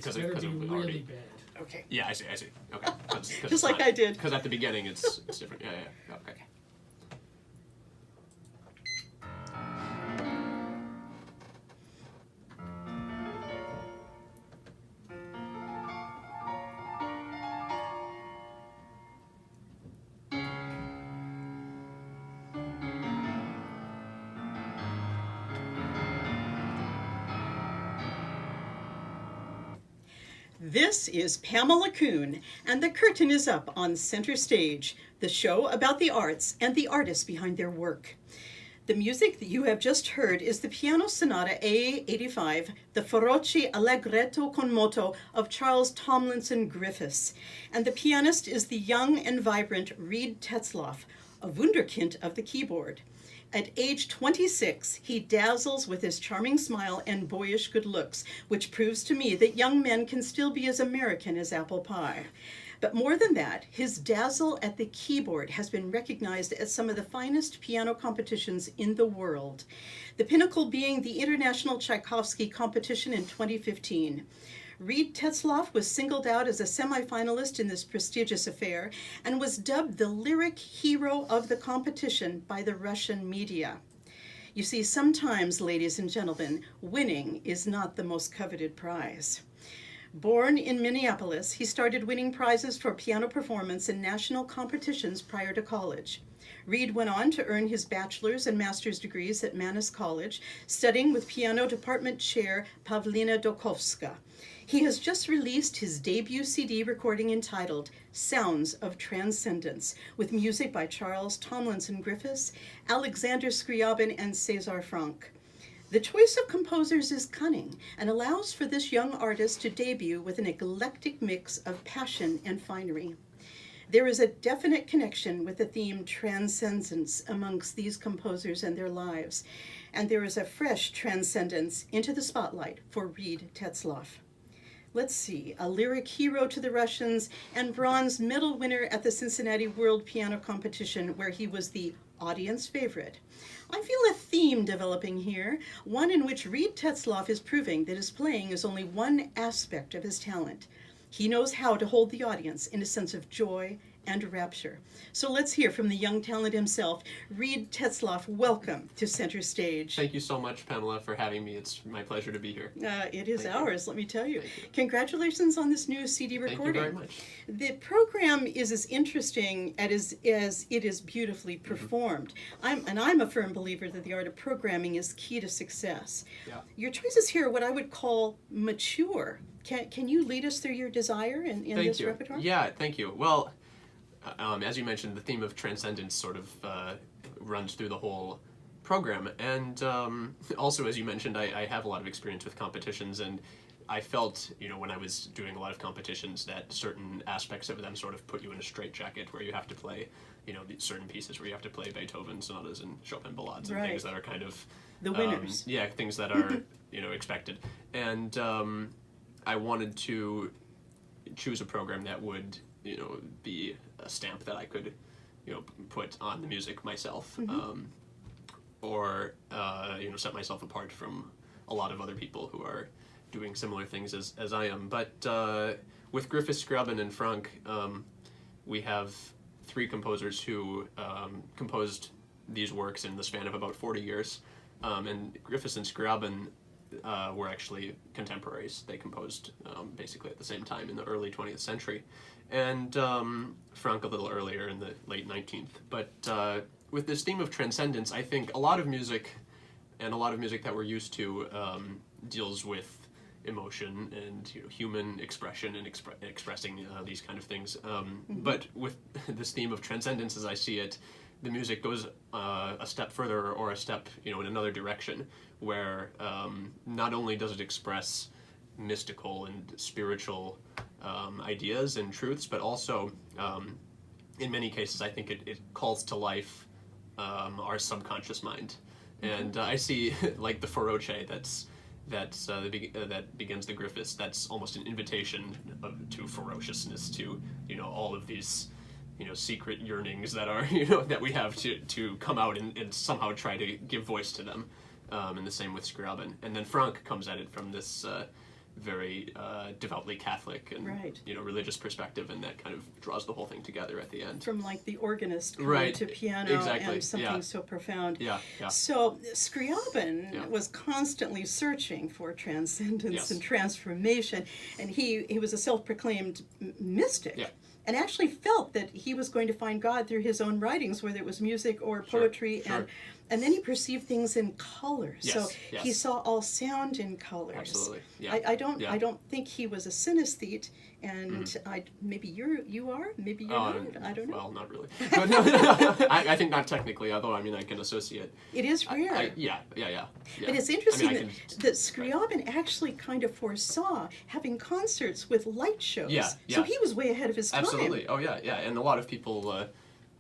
because better of be already. really bad. Okay. Yeah, I see. Okay. Just like I did. Because at the beginning it's different. Yeah. Okay. This is Pamela Kuhn, and the curtain is up on Center Stage, the show about the arts and the artists behind their work. The music that you have just heard is the Piano Sonata A85, the Feroce Allegretto con moto of Charles Tomlinson Griffiths, and the pianist is the young and vibrant Reed Tetzloff, a wunderkind of the keyboard. At age 26, he dazzles with his charming smile and boyish good looks, which proves to me that young men can still be as American as apple pie. But more than that, his dazzle at the keyboard has been recognized at some of the finest piano competitions in the world, the pinnacle being the International Tchaikovsky competition in 2015. Reed Tetzloff was singled out as a semifinalist in this prestigious affair and was dubbed the lyric hero of the competition by the Russian media. You see, sometimes, ladies and gentlemen, winning is not the most coveted prize. Born in Minneapolis, he started winning prizes for piano performance in national competitions prior to college. Reed went on to earn his bachelor's and master's degrees at Mannes College, studying with piano department chair Pavlina Dokowska. He has just released his debut CD recording entitled Sounds of Transcendence, with music by Charles Tomlinson Griffiths, Alexander Scriabin, and César Franck. The choice of composers is cunning and allows for this young artist to debut with an eclectic mix of passion and finery. There is a definite connection with the theme transcendence amongst these composers and their lives, and there is a fresh transcendence into the spotlight for Reed Tetzloff. Let's see, a lyric hero to the Russians and bronze medal winner at the Cincinnati World Piano Competition, where he was the audience favorite. I feel a theme developing here, one in which Reed Tetzloff is proving that his playing is only one aspect of his talent. He knows how to hold the audience in a sense of joy and rapture. So let's hear from the young talent himself. Reed Tetzloff, welcome to Center Stage. Thank you so much, Pamela, for having me. It's my pleasure to be here. It is Thank ours, let me tell you. Thank you. Congratulations on this new CD recording. Thank you very much. The program is as interesting as it is beautifully performed. I'm a firm believer that the art of programming is key to success. Yeah. Your choices here are what I would call mature. Can you lead us through your desire in this repertoire? Yeah, thank you. Well, as you mentioned, the theme of transcendence sort of runs through the whole program. And also, as you mentioned, I have a lot of experience with competitions, and I felt, when I was doing a lot of competitions, that certain aspects of them sort of put you in a straitjacket where you have to play, certain pieces where you have to play Beethoven sonatas and Chopin ballades and things that are kind of... The winners. Things that are, expected. And I wanted to choose a program that would, be a stamp that I could, put on the music myself, or set myself apart from a lot of other people who are doing similar things as I am. But with Griffith, Scriabin, and Franck, we have three composers who composed these works in the span of about 40 years, and Griffith and Scriabin were actually contemporaries. They composed basically at the same time in the early 20th century, and Franck a little earlier in the late 19th. But with this theme of transcendence, I think a lot of music that we're used to deals with emotion and human expression and expressing these kind of things. But with this theme of transcendence, as I see it, the music goes a step further, or a step in another direction, where not only does it express mystical and spiritual ideas and truths, but also in many cases I think it calls to life our subconscious mind. And I see like the Feroce that begins the Griffiths, that's almost an invitation to ferociousness, to all of these secret yearnings that are that we have to come out and somehow try to give voice to them. And the same with Scriabin. And then Franck comes at it from this very devoutly Catholic and Right. religious perspective, and that kind of draws the whole thing together at the end. From like the organist coming Right. to piano Exactly. and something Yeah. so profound. Yeah, yeah. So Scriabin Yeah. was constantly searching for transcendence Yes. and transformation, and he was a self-proclaimed mystic. Yeah. And actually felt that he was going to find God through his own writings, whether it was music or poetry, sure. and then he perceived things in color. Yes, So yes. he saw all sound in colors. Absolutely. Yeah. I don't Yeah. I don't think he was a synesthete, and maybe you are, maybe you're not. I don't know. Well, not really. But I think not technically, although I can associate. It is rare. Yeah. But it's interesting I can- that Scriabin actually kind of foresaw having concerts with light shows. Yeah, So yeah. he was way ahead of his time. Absolutely. Oh yeah, yeah. And a lot of people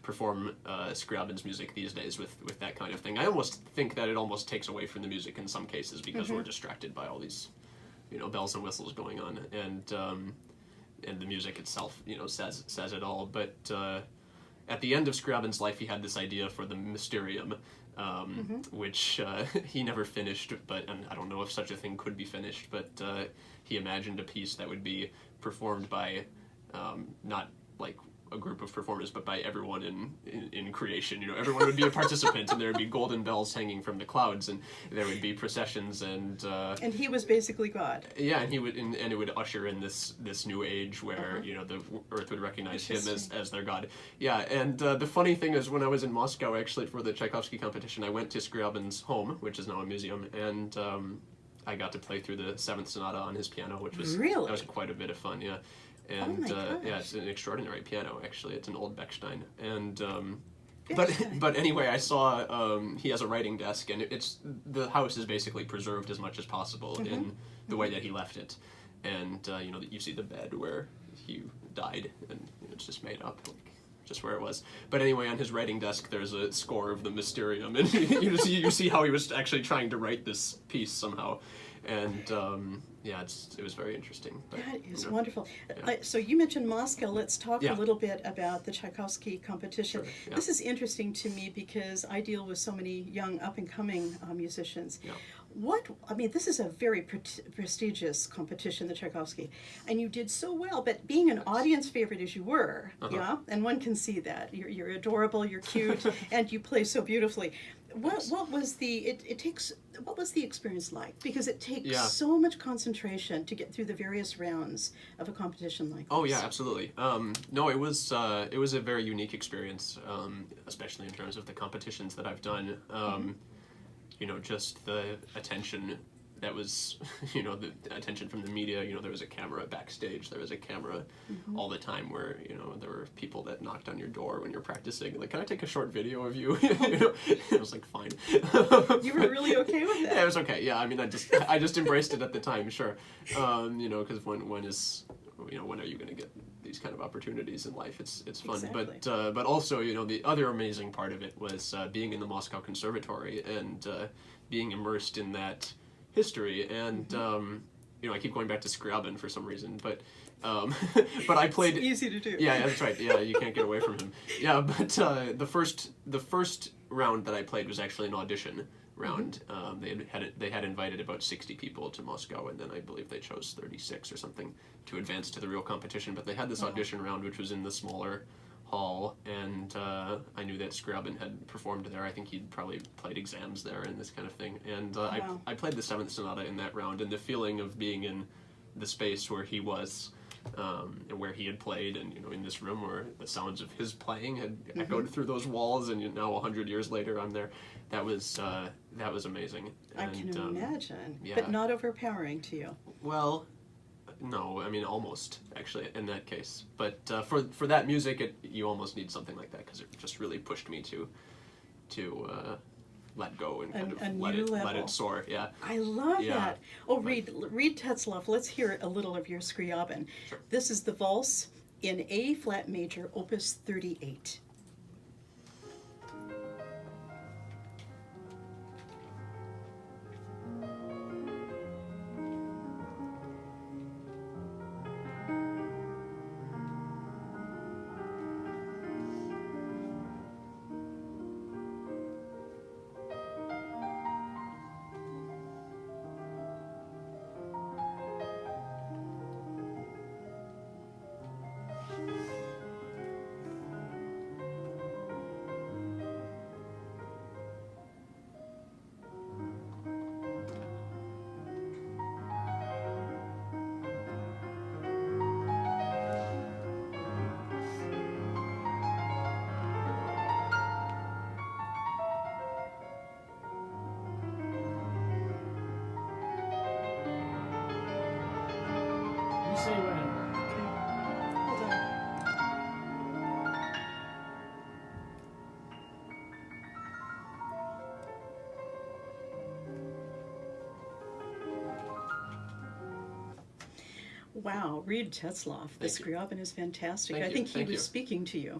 perform Scriabin's music these days with that kind of thing. I almost think that it almost takes away from the music in some cases because we're distracted by all these, bells and whistles going on, and the music itself, says it all. But at the end of Scriabin's life, he had this idea for the Mysterium, which he never finished. And I don't know if such a thing could be finished. But he imagined a piece that would be performed by not like a group of performers, but by everyone in creation. Everyone would be a participant, and there would be golden bells hanging from the clouds, and there would be processions, and he was basically God. yeah, and he would, and it would usher in this new age where the Earth would recognize him as their god. Yeah, and the funny thing is, when I was in Moscow, actually for the Tchaikovsky competition, I went to Scriabin's home, which is now a museum, and I got to play through the Seventh Sonata on his piano, which was Really? that was quite a bit of fun. Yeah. And my gosh. yeah, it's an extraordinary piano. Actually, it's an old Bechstein, and Bechstein. but anyway, I saw he has a writing desk, and the house is basically preserved as much as possible in the way that he left it, and you see the bed where he died, and it's just made up. Just where it was. But anyway, on his writing desk, there's a score of the Mysterium, and you see how he was actually trying to write this piece somehow, and yeah, it was very interesting. But, That is wonderful. Yeah. So you mentioned Moscow. Let's talk Yeah. a little bit about the Tchaikovsky competition. Sure, yeah. This is interesting to me because I deal with so many young up-and-coming musicians. Yeah. This is a very prestigious competition, the Tchaikovsky, and you did so well, but being an audience favorite as you were, yeah, and one can see that. You're adorable, you're cute, and you play so beautifully. What was the experience like? Because it takes so much concentration to get through the various rounds of a competition like this. Oh yeah, absolutely. No, it was a very unique experience, especially in terms of the competitions that I've done. Just the attention that was, the attention from the media. There was a camera backstage. There was a camera all the time where, there were people that knocked on your door when you're practicing. Like, can I take a short video of you? I was like, fine. You were really okay with that? Yeah, it was okay. Yeah, I just embraced it at the time, sure. Because when are you going to get these kind of opportunities in life? It's fun. Exactly. But also, the other amazing part of it was being in the Moscow Conservatory and being immersed in that history, and I keep going back to Scriabin for some reason, but I played. It's easy to do. Yeah, that's right. Yeah, you can't get away from him. Yeah, but the first round that I played was actually an audition round. They had invited about 60 people to Moscow, and then I believe they chose 36 or something to advance to the real competition. But they had this audition round, which was in the smaller hall, and I knew that Scriabin had performed there. I think he'd probably played exams there and this kind of thing. And I played the Seventh Sonata in that round, and the feeling of being in the space where he was, and where he had played, and in this room where the sounds of his playing had echoed through those walls, and now 100 years later I'm there. That was amazing. I can imagine, yeah. but not overpowering to you. Well, no, almost, actually, in that case. But for that music, you almost need something like that, because it just really pushed me to let go and kind of let it soar. Yeah. I love Yeah. that. Oh, read Tetzloff. Let's hear a little of your Scriabin. Sure. This is the Valse in A flat major, Opus 38. You say when. Okay. Hold on. Wow, Reed Tetzloff. The Thank you. Scriabin is fantastic. Thank I you, think he thank was you. speaking to you.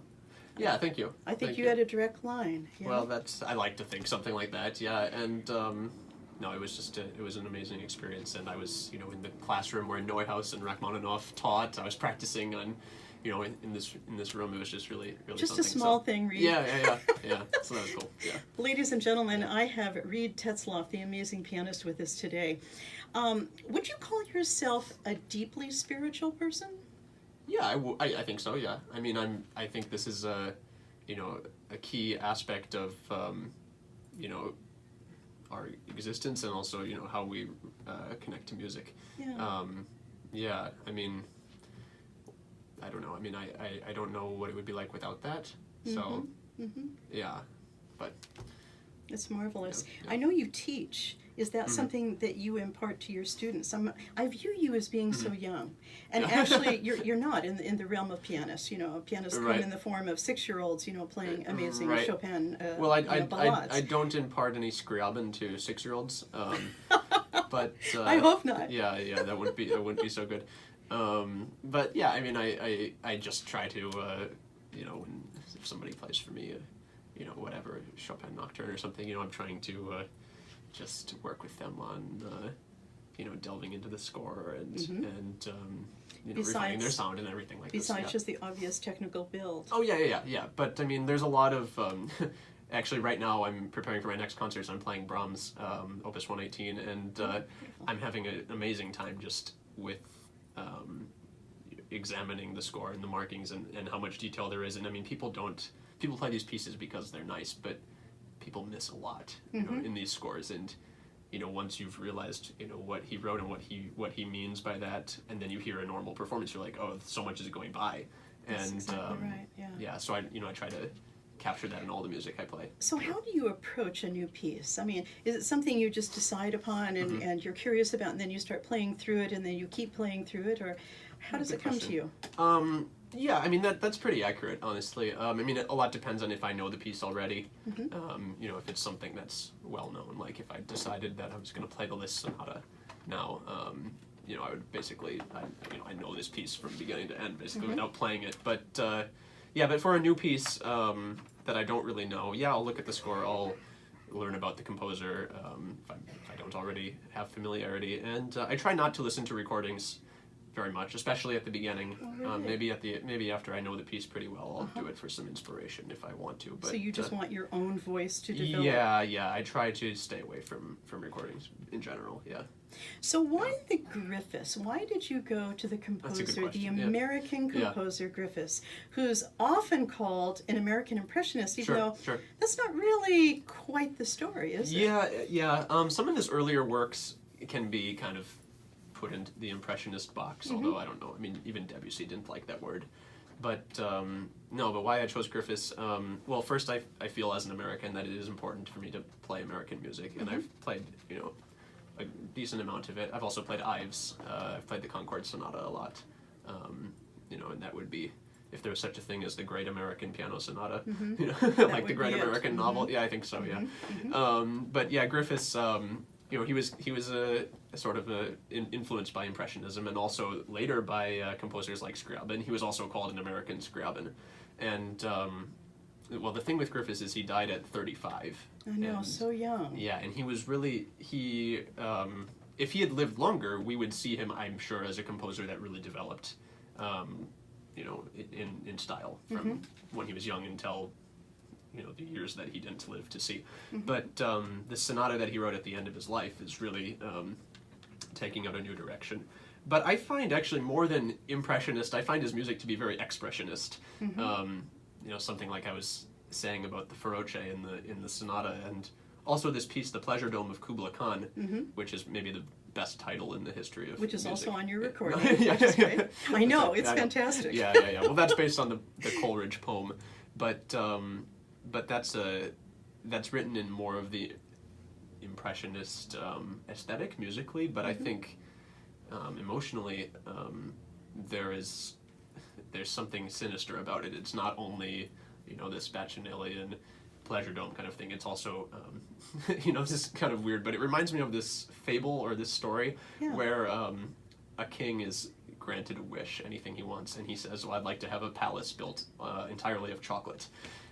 Yeah, thank you. I think Thank you had a direct line. Yeah. Well, I like to think something like that. Yeah, and no, it was just it was an amazing experience, and I was in the classroom where Neuhaus and Rachmaninoff taught. I was practicing on, in this room. It was just really Just something. a small thing, Reed. Yeah. So that was cool. Yeah. Ladies and gentlemen, I have Reed Tetzloff, the amazing pianist, with us today. Would you call yourself a deeply spiritual person? Yeah, I think so. Yeah, I mean, I think this is a key aspect of our existence, and also how we connect to music. Yeah. Yeah, I mean, I don't know. I mean, I don't know what it would be like without that. So yeah, but It's marvelous. Yeah. I know you teach. Is that something that you impart to your students? I view you as being so young, and actually, you're not in the realm of pianists. Pianists come Right. in the form of 6-year-olds. Playing amazing Right. Chopin. well, I ballades. don't impart any Scriabin to 6-year-olds, but I hope not. Yeah, that wouldn't be so good. But yeah, I mean, I just try to when if somebody plays for me, whatever Chopin Nocturne or something, I'm trying to just work with them on delving into the score and refining their sound and everything like this. Besides just the obvious technical build. Oh yeah. But I mean, there's a lot of actually right now I'm preparing for my next concert, so I'm playing Brahms Opus 118, and I'm having an amazing time just with examining the score and the markings and how much detail there is. And I mean, people play these pieces because they're nice, but people miss a lot in these scores. And once you've realized what he wrote and what he means by that, and then you hear a normal performance, you're like, oh, so much is going by. That's And exactly right. Yeah. so I try to capture that in all the music I play. So how do you approach a new piece? I mean, is it something you just decide upon and you're curious about, and then you start playing through it, and then you keep playing through it, or how does it come to you? Yeah, I mean, that's pretty accurate, honestly. I mean, a lot depends on if I know the piece already. If it's something that's well known, like if I decided that I was going to play the Liszt Sonata now, I would basically, I know this piece from beginning to end, basically, without playing it. But but for a new piece that I don't really know, I'll look at the score, I'll learn about the composer if I don't already have familiarity, and I try not to listen to recordings very much, especially at the beginning. Oh, really? Maybe after I know the piece pretty well, I'll do it for some inspiration if I want to. But So you just want your own voice to develop? Yeah. I try to stay away from recordings in general. Yeah. So why the Griffiths? Why did you go to the composer, the question, yeah. American composer Griffiths, who's often called an American impressionist, even though that's not really quite the story, is it? Yeah. Some of his earlier works can be kind of put into the impressionist box, although I don't know. I mean, even Debussy didn't like that word. But but why I chose Griffiths? Well, first I feel as an American that it is important for me to play American music, and I've played a decent amount of it. I've also played Ives. I've played the Concord Sonata a lot, and that would be, if there was such a thing as the Great American Piano Sonata, like the Great American Novel. Yeah, I think so. Yeah, but yeah, Griffiths. He was a sort of influenced by Impressionism, and also later by composers like Scriabin. He was also called an American Scriabin, and the thing with Griffiths is he died at 35. I know, so young. Yeah, and he was really if he had lived longer, we would see him, I'm sure, as a composer that really developed, in style from when he was young until the years that he didn't live to see. But the sonata that he wrote at the end of his life is really taking out a new direction. But I find, actually, more than impressionist, I find his music to be very expressionist. Something like I was saying about the Feroce in the sonata, and also this piece, The Pleasure Dome of Kubla Khan, which is maybe the best title in the history of Which is music. also on your recording, which is great. I know, it's fantastic. Yeah. Well, that's based on the Coleridge poem, but that's written in more of the impressionist aesthetic musically. But I think emotionally, there's something sinister about it. It's not only, this Bacchanalian pleasure dome kind of thing. It's also, this kind of weird, but it reminds me of this fable or this story where a king is granted a wish, anything he wants, and he says, well, I'd like to have a palace built entirely of chocolate.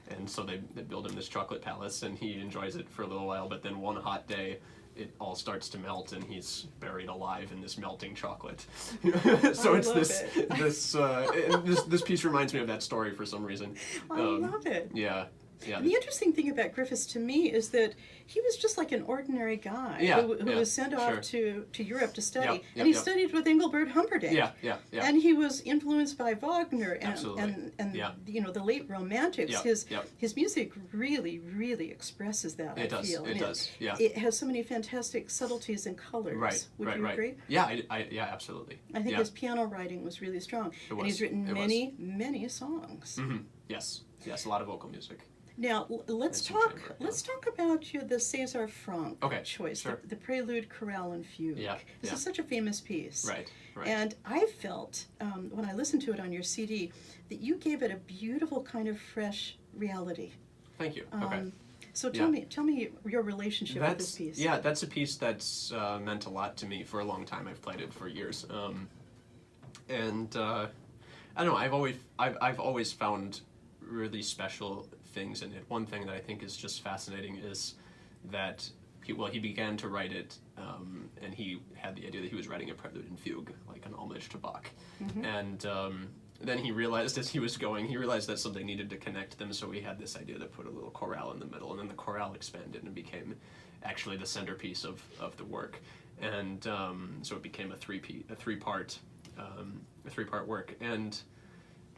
And so they build him this chocolate palace, and he enjoys it for a little while, but then one hot day, it all starts to melt, and he's buried alive in this melting chocolate. So it's this piece reminds me of that story for some reason. I love it. Yeah. Yeah. And the interesting thing about Griffith to me is that he was just like an ordinary guy who was sent off to Europe to study. And he studied with Engelbert Humperdinck. Yeah. And he was influenced by Wagner and the late Romantics. His music really, really expresses that, I feel. It does. It has so many fantastic subtleties and colors. Right. Would you agree? Yeah, absolutely. I think his piano writing was really strong. And he's written many songs. Mm-hmm. Yes, a lot of vocal music. Now let's talk about the César Franck choice, sure. the Prelude, Chorale, and Fugue. This is such a famous piece. Right. And I felt when I listened to it on your CD that you gave it a beautiful kind of fresh reality. Thank you. Okay. So tell me your relationship with this piece. Yeah, that's a piece that's meant a lot to me for a long time. I've played it for years, and I don't know. I've always found really special things in it. One thing that I think is just fascinating is that he began to write it, and he had the idea that he was writing a prelude and fugue, like an homage to Bach. Mm-hmm. And then he realized as he was going, that something needed to connect them, so he had this idea to put a little chorale in the middle, and then the chorale expanded and became actually the centerpiece of the work. And so it became a three-part work.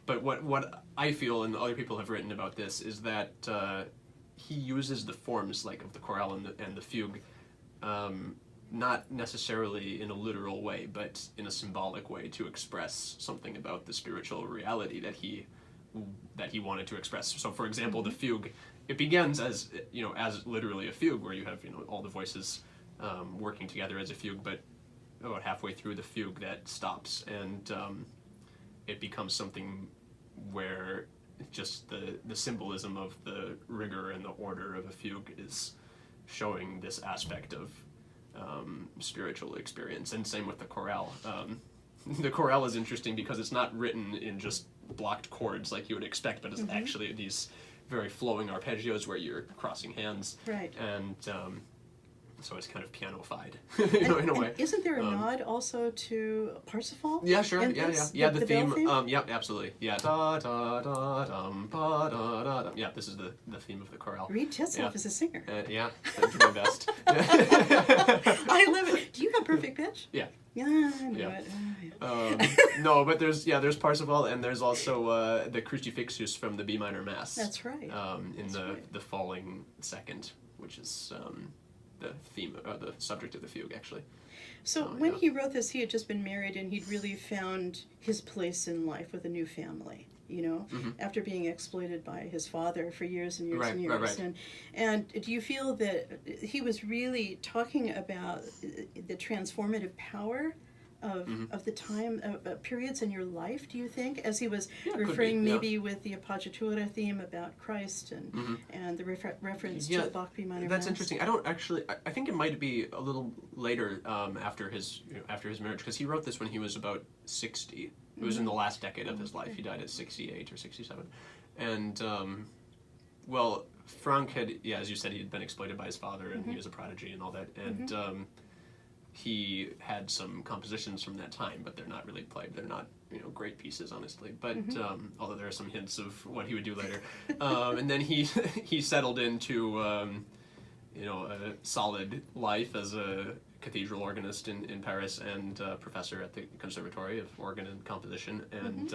But what I feel, and other people have written about this, is that he uses the forms like of the chorale and the fugue, not necessarily in a literal way, but in a symbolic way to express something about the spiritual reality that he wanted to express. So, for example, the fugue, it begins as literally a fugue, where you have all the voices working together as a fugue, but about halfway through the fugue that stops, and it becomes something where just the symbolism of the rigor and the order of a fugue is showing this aspect of spiritual experience. And same with the chorale. The chorale is interesting because it's not written in just blocked chords like you would expect, but it's actually these very flowing arpeggios where you're crossing hands. Right. And so it's kind of piano-fied, in a way. Isn't there a nod also to Parsifal? Yeah, sure. Yeah. The theme. theme? Absolutely. Yeah. Da da da dum ba da da dum. Yeah, this is the theme of the chorale. Reed Tetzloff is a singer. Yeah, I do my best. I love it. Do you have perfect pitch? Yeah. Yeah, I knew it. Oh, yeah. No, but there's Parsifal, and there's also the Crucifixus from the B minor Mass. That's right. The falling second, which is the theme, the subject of the fugue, actually. So when he wrote this, he had just been married, and he'd really found his place in life with a new family. After being exploited by his father for years and years and years. Right. And do you feel that he was really talking about the transformative power of the time, periods in your life, do you think, as he was referring maybe with the appoggiatura theme about Christ and the reference to the Bach B minor That's Mass? interesting. I don't actually, I think it might be a little later after his marriage, because he wrote this when he was about 60. It was in the last decade of his life. He died at 68 or 67. And, Franck had, as you said, he had been exploited by his father, and he was a prodigy and all that. And he had some compositions from that time, but they're not really played. They're not, great pieces, honestly. But although there are some hints of what he would do later. And then he settled into, a solid life as a cathedral organist in Paris and professor at the Conservatory of Organ and Composition. And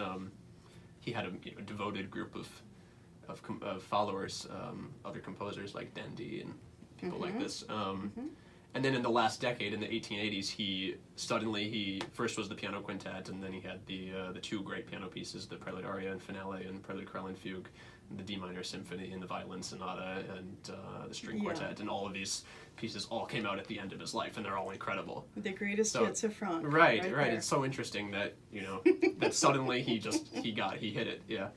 he had a devoted group of followers, other composers like Dandy and people like this. And then in the last decade, in the 1880s, he first was the piano quintet, and then he had the two great piano pieces, the Prelude Aria and Finale and Prelude Chorale and Fugue. the D minor symphony and the violin sonata and the string Yeah. quartet, and all of these pieces all came out at the end of his life, and they're all incredible. The greatest So- hits of Franck. Right. there. It's so interesting that, that suddenly he hit it. Yeah.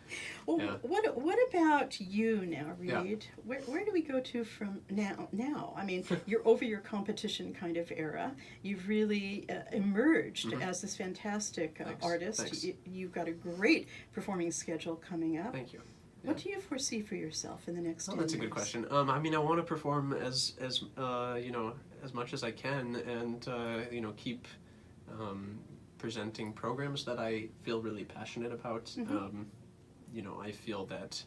Well, Yeah. what about you now, Yeah. Reed? Where do we go to from now? I mean, you're over your competition kind of era. You've really emerged as this fantastic Thanks. artist. Thanks. You've got a great performing schedule coming up. Thank you. What do you foresee for yourself in the next 10 That's a years? good question. I mean, I want to perform as as much as I can, and keep presenting programs that I feel really passionate about. Mm-hmm. I feel that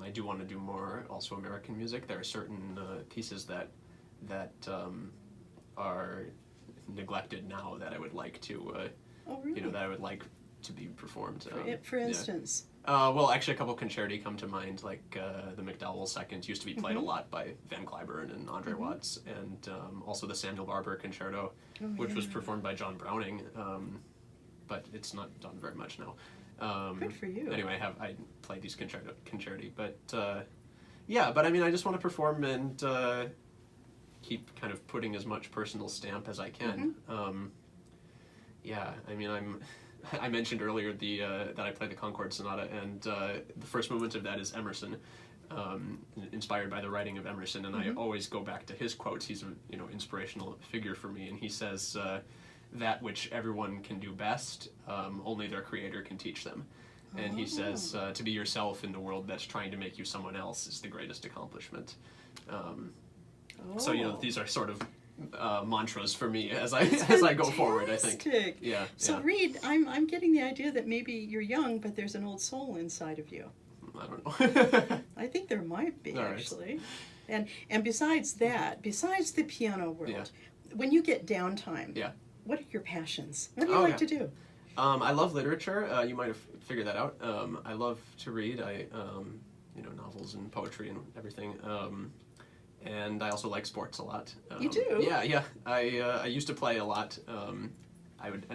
I do want to do more also American music. There are certain pieces that are neglected now that I would like to Oh, really? that I would like to be performed. For instance. Well, actually, a couple concerti come to mind, like the MacDowell Second used to be played a lot by Van Cliburn and Andre Watts, and also the Samuel Barber Concerto, which was performed by John Browning, but it's not done very much now. Good for you. Anyway, I play these concerti, but but I mean, I just want to perform and keep kind of putting as much personal stamp as I can. I mean, I mentioned earlier that I play the Concord Sonata, and the first movement of that is Emerson, inspired by the writing of Emerson, and I always go back to his quotes. He's an inspirational figure for me, and he says, "That which everyone can do best, only their creator can teach them." And he says, "To be yourself in the world that's trying to make you someone else is the greatest accomplishment." So these are sort of mantras for me as I go forward, I think. Fantastic. Yeah. So yeah. Reed, I'm getting the idea that maybe you're young, but there's an old soul inside of you. I don't know. I think there might be, All right. actually. And besides that, besides the piano world, Yeah. when you get downtime, Yeah. what are your passions? What do you like to do? I love literature. You might have figured that out. I love to read. Novels and poetry and everything. And I also like sports a lot. You do? Yeah. I used to play a lot. And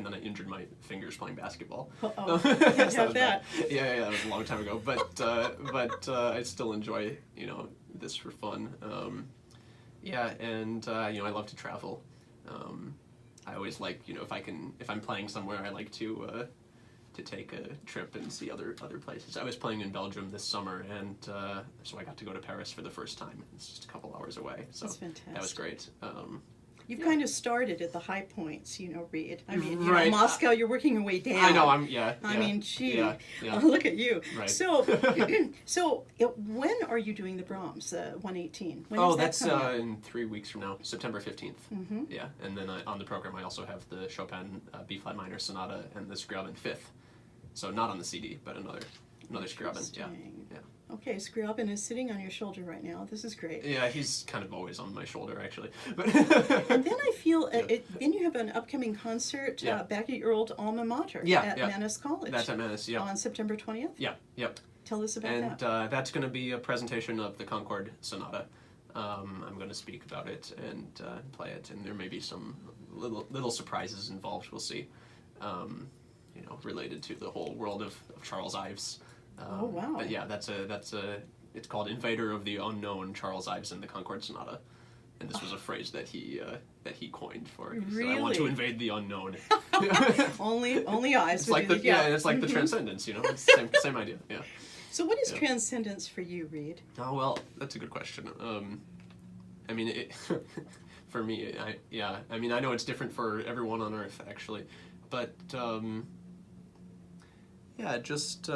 then I injured my fingers playing basketball. Uh-oh. So Can't have was that. bad. Yeah, that was a long time ago. But I still enjoy this for fun. And I love to travel. I always like if I'm playing somewhere, I like to take a trip and see other places. I was playing in Belgium this summer, and so I got to go to Paris for the first time. It's just a couple hours away, so That's fantastic. that was great. You've kind of started at the high points, Reed. I mean, Right. Moscow, you're working your way down. I know. I mean, gee, Yeah. look at you. Right. So, when are you doing the Brahms, 118? When is that That's coming out? in 3 weeks from now, September 15th. Yeah, and then on the program I also have the Chopin B-flat minor sonata and the Scriabin Fifth. So not on the CD, but another Scriabin. Yeah. Interesting. Yeah. Okay, Scriabin is sitting on your shoulder right now. This is great. Yeah, he's kind of always on my shoulder, actually. But And then I feel, then you have an upcoming concert back at your old alma mater at Mannes College. That's at Mannes, yeah. On September 20th? Yeah, yep. Tell us about And that. that's going to be a presentation of the Concord Sonata. I'm going to speak about it and play it, and there may be some little surprises involved. We'll see. Related to the whole world of Charles Ives. Oh, wow. But yeah, it's called Invader of the Unknown, Charles Ives and the Concord Sonata. And this was a phrase that he coined for. Really? So I want to invade the unknown. Only Ives It's would like do the that. it's like the transcendence, It's the same idea. Yeah. So what is transcendence for you, Reed? Oh well, that's a good question. I mean, for me, I mean, I know it's different for everyone on Earth, actually, but just.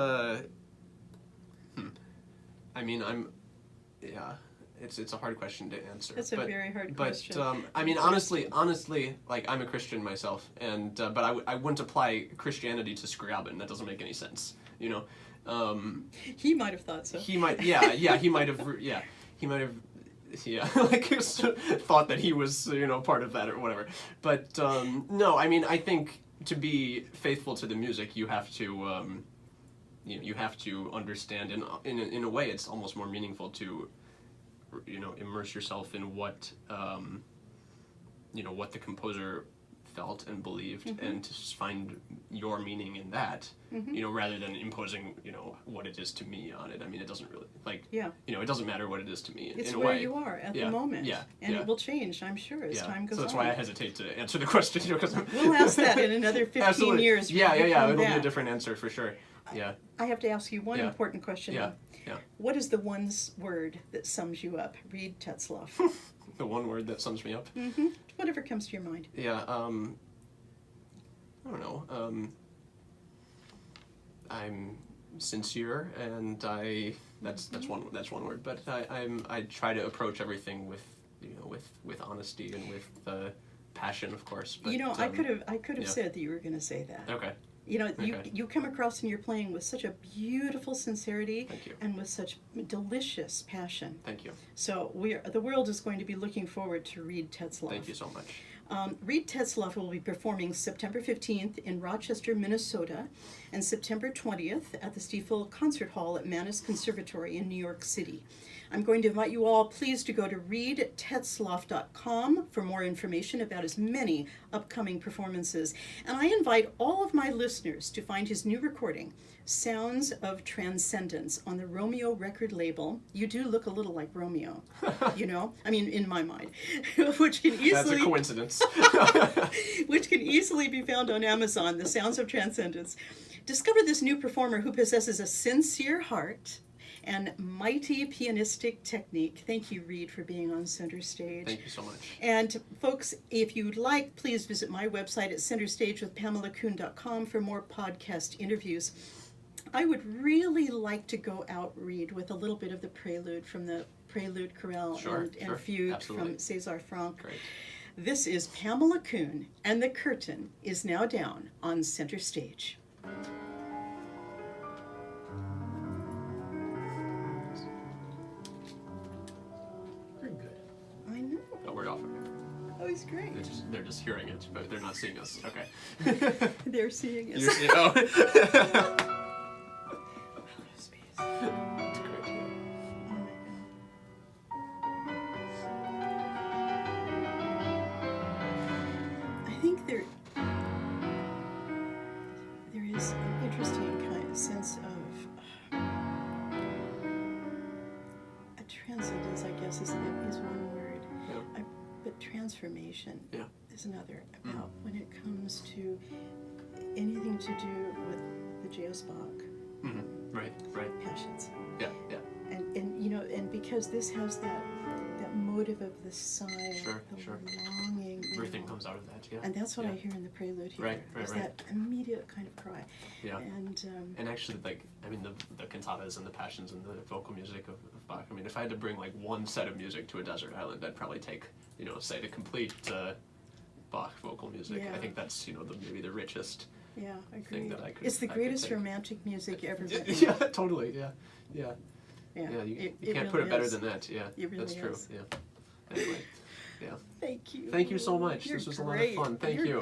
I mean, it's a hard question to answer. It's a very hard question. But I mean, honestly, like I'm a Christian myself, and but I wouldn't apply Christianity to Scriabin. That doesn't make any sense, He might have thought so. He might, he might have, like thought that he was, part of that or whatever. But no, I mean, I think to be faithful to the music, you have to, you have to understand, and in a way, it's almost more meaningful to, immerse yourself in what, what the composer felt and believed, and to just find your meaning in that, rather than imposing, what it is to me on it. I mean, it doesn't really, it doesn't matter what it is to me It's in a where way. you are at the moment. And it will change, I'm sure, as time goes on. So that's why I hesitate to answer the question, because we'll ask that in another 15 years. Yeah. It'll be a different answer for sure. Yeah. I have to ask you one important question. Yeah. What is the one word that sums you up? Read Tetzloff. The one word that sums me up? Whatever comes to your mind. Yeah. I don't know. I'm sincere, and that's one word. But I try to approach everything with honesty and with passion, of course. But, I could have said that you were going to say that. Okay. You come across in your playing with such a beautiful sincerity. Thank you. And with such delicious passion. Thank you. So the world is going to be looking forward to Read Tetzloff. Thank you so much. Read Tetzloff will be performing September 15th in Rochester, Minnesota, and September 20th at the Stiefel Concert Hall at Mannes Conservatory in New York City. I'm going to invite you all, please, to go to readtetzloff.com for more information about his many upcoming performances. And I invite all of my listeners to find his new recording, Sounds of Transcendence, on the Romeo record label. You do look a little like Romeo, I mean, in my mind, which can easily... That's a coincidence. which can easily be found on Amazon, The Sounds of Transcendence. Discover this new performer who possesses a sincere heart and mighty pianistic technique. Thank you, Reed, for being on Center Stage. Thank you so much. And folks, if you'd like, please visit my website at centerstagewithpamelakuhn.com for more podcast interviews. I would really like to go out, Reed, with a little bit of the prelude from the Prelude Chorale and Fugue Absolutely. from César Franck. Great. This is Pamela Kuhn, and the curtain is now down on Center Stage. Oh, he's great. They're just hearing it, but they're not seeing us. Okay. They're seeing us. That's great. I think there is an interesting kind of sense of a transcendence, I guess, is one word. Yeah. But transformation is another, about when it comes to anything to do with the J.S. Bach Right. passions. Yeah. And because this has that motive of the sigh, the longing. Everything comes out of that, And that's what I hear in the prelude here. Right. That immediate kind of cry. Yeah. And actually, the cantatas and the passions and the vocal music of Bach. I mean, if I had to bring one set of music to a desert island, I'd probably take, say the complete Bach vocal music. Yeah. I think that's, maybe the richest thing that I could. It's the greatest romantic music ever written. Yeah, totally. Yeah. You can't really put it better is. than that. Yeah, It really that's true. is. Yeah. Anyway, yeah. Thank you. Thank you so much. You're This was great. a lot of fun. Thank you.